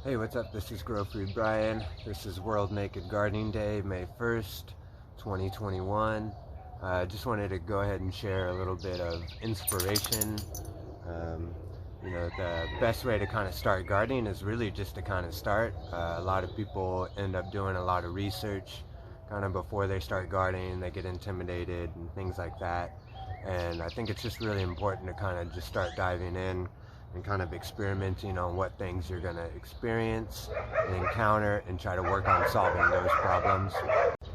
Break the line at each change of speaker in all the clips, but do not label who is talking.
Hey, what's up? This is Grow Food Brian. This is World Naked Gardening Day, May 1st, 2021. I just wanted to go ahead and share a little bit of inspiration. The best way to kind of start gardening is really just to kind of start. A lot of people end up doing a lot of research kind of before they start gardening. They get intimidated and things like that. And I think it's just really important to kind of just start diving in and kind of experimenting on what things you're going to experience and encounter, and try to work on solving those problems.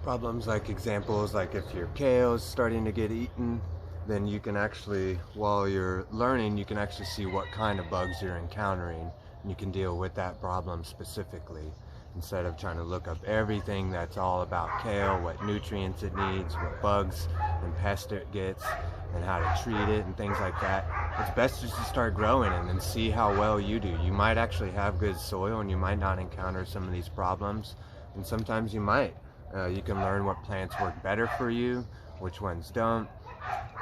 Problems like examples, like if your kale is starting to get eaten, then you can actually, while you're learning, you can actually see what kind of bugs you're encountering, and you can deal with that problem specifically, instead of trying to look up everything that's all about kale, what nutrients it needs, what bugs and pests it gets, and how to treat it and things like that. It's best just to start growing it and see how well you do. You might actually have good soil and you might not encounter some of these problems, and sometimes you might. You can learn what plants work better for you, which ones don't.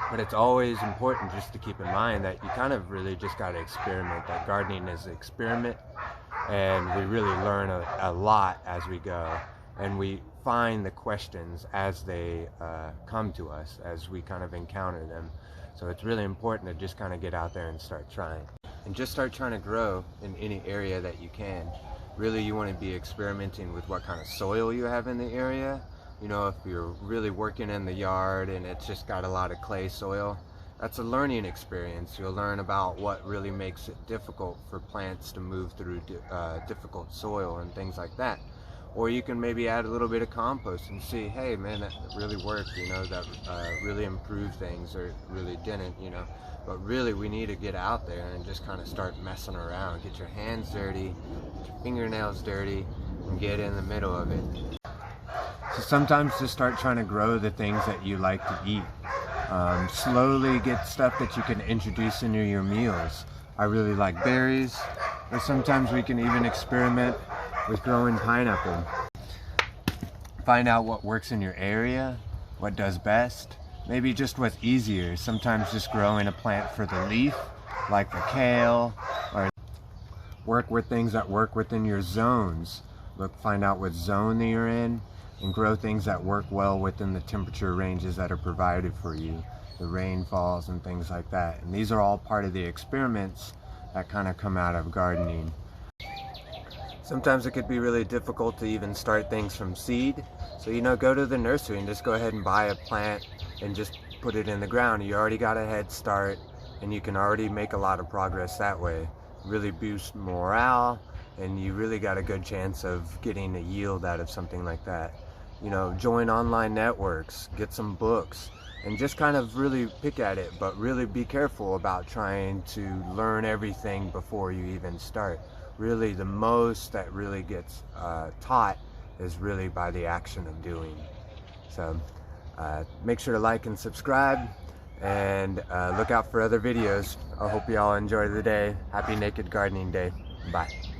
But it's always important just to keep in mind that you kind of really just got to experiment, that gardening is an experiment, and we really learn a lot as we go, and we find the questions as they come to us, as we kind of encounter them. So it's really important to just kind of get out there and start trying, and just start trying to grow in any area that you can. Really, you want to be experimenting with what kind of soil you have in the area. You know, if you're really working in the yard and it's just got a lot of clay soil, that's a learning experience. You'll learn about what really makes it difficult for plants to move through difficult soil and things like that. Or you can maybe add a little bit of compost and see, hey man, that really worked, that really improved things, or it really didn't, But really, we need to get out there and just kind of start messing around. Get your hands dirty, get your fingernails dirty, and get in the middle of it. So sometimes just start trying to grow the things that you like to eat. Slowly get stuff that you can introduce into your meals. I really like berries, or sometimes we can even experiment with growing pineapple. Find out what works in your area, what does best, maybe just what's easier. Sometimes just growing a plant for the leaf, like the kale, or work with things that work within your zones. Find out what zone that you're in, and grow things that work well within the temperature ranges that are provided for you, the rainfalls and things like that. And these are all part of the experiments that kind of come out of gardening. Sometimes it could be really difficult to even start things from seed. So, go to the nursery and just go ahead and buy a plant and just put it in the ground. You already got a head start, and you can already make a lot of progress that way. Really boost morale, and you really got a good chance of getting a yield out of something like that. Join online networks, get some books, and just kind of really pick at it, but really be careful about trying to learn everything before you even start. Really, the most that really gets taught is really by the action of doing. So make sure to like and subscribe, and look out for other videos. I hope you all enjoy the day. Happy Naked Gardening Day. Bye.